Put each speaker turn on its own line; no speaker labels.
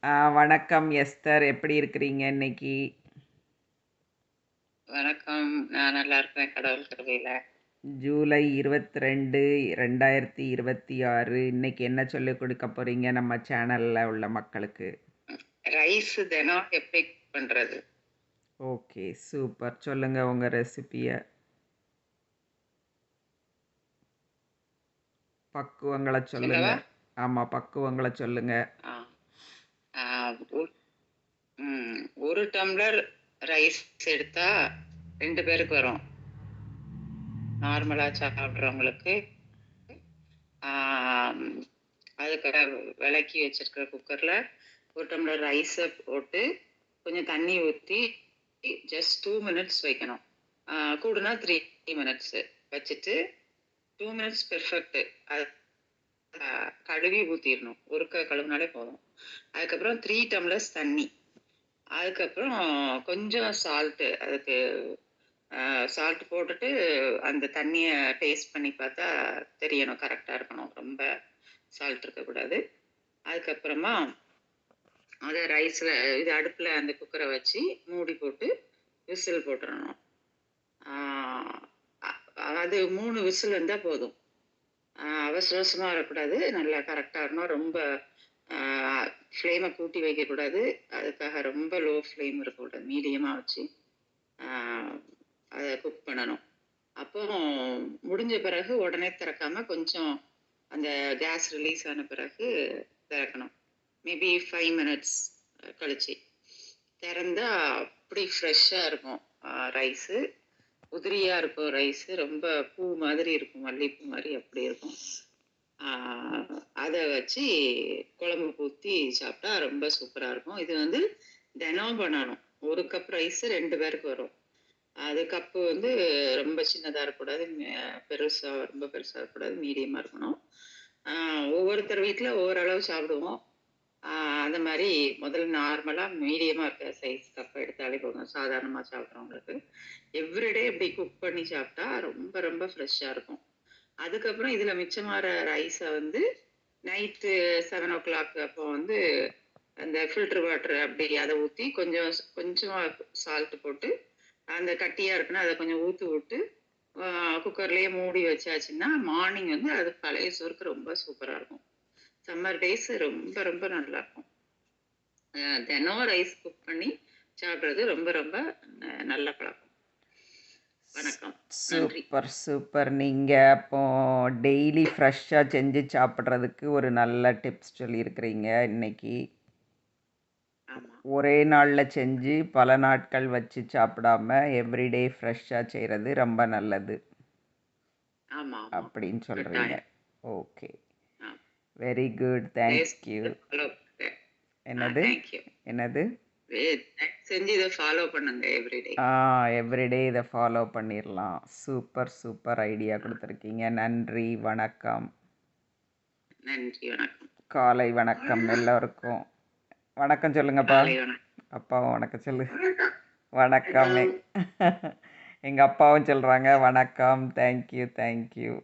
வணக்கம் எஸ்தர், எப்படி இருக்கிறீங்க இன்னைக்கு?
வணக்கம். நான் நல்லா இருப்பேன் கடவுள் கிருபையில.
ஜூலை 22, 2026. இன்னைக்கு என்ன சொல்லிக் கொடுக்க போறீங்க நம்ம சேனல்ல உள்ள மக்களுக்கு?
ரைஸ் தினம் எப்படி பண்றது?
Okay, super. சொல்லுங்க உங்க ரெசிபியை. பக்குவங்களை சொல்லுங்க.
சொல்லவா?
ஆமா, பக்குவங்களை சொல்லுங்க.
ஆ. ஆ, ஒரு ஒரு டம்ளர் ரைஸ் எடுத்தா 2 பேருக்கு வரும். நார்மலா சாப்பிட்றவங்களுக்கு. அதுக்கு விளக்கி வச்சிருக்கிற குக்கர்ல 1 டம்ளர் ரைஸை போட்டு கொஞ்சம் தண்ணி ஊற்றி ஜஸ்ட் 2 மினிட்ஸ் வைக்கணும். கூடுனா 3 மினிட்ஸ் வச்சுட்டு 2 மினிட்ஸ் பெர்ஃபெக்ட். அது கழுவி ஊற்றிடணும். ஒருக்க கழுவுனாலே போதும். அதுக்கப்புறம் 3 டம்ளர்ஸ் தண்ணி. அதுக்கப்புறம் கொஞ்சம் சால்ட்டு. அதுக்கு சால்ட் போட்டுட்டு அந்த தண்ணியை டேஸ்ட் பண்ணி பார்த்தா தெரியணும், கரெக்டாக இருக்கணும், ரொம்ப சால்ட் இருக்கக்கூடாது. அதுக்கப்புறமா அதை ரைஸில் இது அடுப்பில் அந்த குக்கரை வச்சு மூடி போட்டு விசில் போட்டுடணும். அது 3 விசில் வந்தால் போதும். அவசர அவசரமாக வரக்கூடாது, நல்லா கரெக்டாக இருக்கணும். ரொம்ப ஃப்ளேமை கூட்டி வைக்கக்கூடாது, அதுக்காக ரொம்ப லோ ஃப்ளேம் இருக்கக்கூடாது, மீடியமாக வச்சு அதை குக் பண்ணணும். அப்போ முடிஞ்ச பிறகு உடனே திறக்காம கொஞ்சம் அந்த கேஸ் ரிலீஸ் ஆன பிறகு திறக்கணும். மேபி 5 மினிட்ஸ் கழிச்சு திறந்தா அப்படி ஃப்ரெஷ்ஷாக இருக்கும் ரைஸு. உதிரியாக இருக்கும் ரைஸு, ரொம்ப பூ மாதிரி இருக்கும், மல்லிகைப்பூ மாதிரி அப்படி இருக்கும். அதை வச்சு குழம்பு ஊற்றி சாப்பிட்டா ரொம்ப சூப்பராக இருக்கும். இது வந்து தினம் பண்ணணும். 1 கப் ரைஸு 2 பேருக்கு வரும். அது கப்பு வந்து ரொம்ப சின்னதாக இருக்கக்கூடாது, பெருசாக ரொம்ப பெருசாக இருக்கக்கூடாது, மீடியமாக இருக்கணும். ஒவ்வொருத்தர் வீட்டில் ஒவ்வொரு அளவு சாப்பிடுவோம். அந்த மாதிரி முதல்ல நார்மலாக மீடியமாக இருக்க சைஸ் கப்பை எடுத்தாலே போதும், சாதாரணமாக சாப்பிட்றவங்களுக்கு. எவ்ரிடே இப்படி குக் பண்ணி சாப்பிட்டா ரொம்ப ரொம்ப ஃப்ரெஷ்ஷாக இருக்கும். அதுக்கப்புறம் இதில் மிச்சமாகிற ரைஸை வந்து நைட்டு 7 o'clock அப்போ வந்து அந்த ஃபில்டர் வாட்டர் அப்படி அதை ஊற்றி கொஞ்சமாக சால்ட் போட்டு அந்த கட்டியாக இருக்குன்னா அதை கொஞ்சம் ஊற்றி விட்டு குக்கர்லேயே மூடி வச்சாச்சுன்னா மார்னிங் வந்து அது பழைய சோறுக்கு ரொம்ப சூப்பராக இருக்கும். சம்மர் டேஸ் ரொம்ப ரொம்ப நல்லாயிருக்கும். தினம் ரைஸ் குக் பண்ணி சாப்பிட்றது ரொம்ப ரொம்ப நல்ல பழக்கம். வணக்கம், நன்றி.
Super super. நீங்கள் அப்போ டெய்லி ஃப்ரெஷ்ஷாக செஞ்சு சாப்பிட்றதுக்கு ஒரு நல்ல டிப்ஸ் சொல்லியிருக்கிறீங்க இன்னைக்கு. ஒரே நாளில் செஞ்சு பல நாட்கள் வச்சு சாப்பிடாம எவ்ரிடே ஃப்ரெஷ்ஷாக செய்கிறது ரொம்ப நல்லது அப்படின்னு சொல்கிறீங்க. Okay, very good, thank you. என்னது என்னது
செஞ்சு இதை ஃபாலோ பண்ணுங்க எவ்ரிடே.
எவ்ரிடே இதை ஃபாலோ பண்ணிடலாம். சூப்பர் சூப்பர் ஐடியா கொடுத்துருக்கீங்க. நன்றி, வணக்கம்.
நன்றி, வணக்கம்.
காலை வணக்கம் எல்லோருக்கும். வணக்கம் சொல்லுங்கப்பா. அப்பாவும் வணக்கம் சொல்லு. வணக்கம். எங்கள் அப்பாவும் சொல்கிறாங்க வணக்கம். Thank you thank you.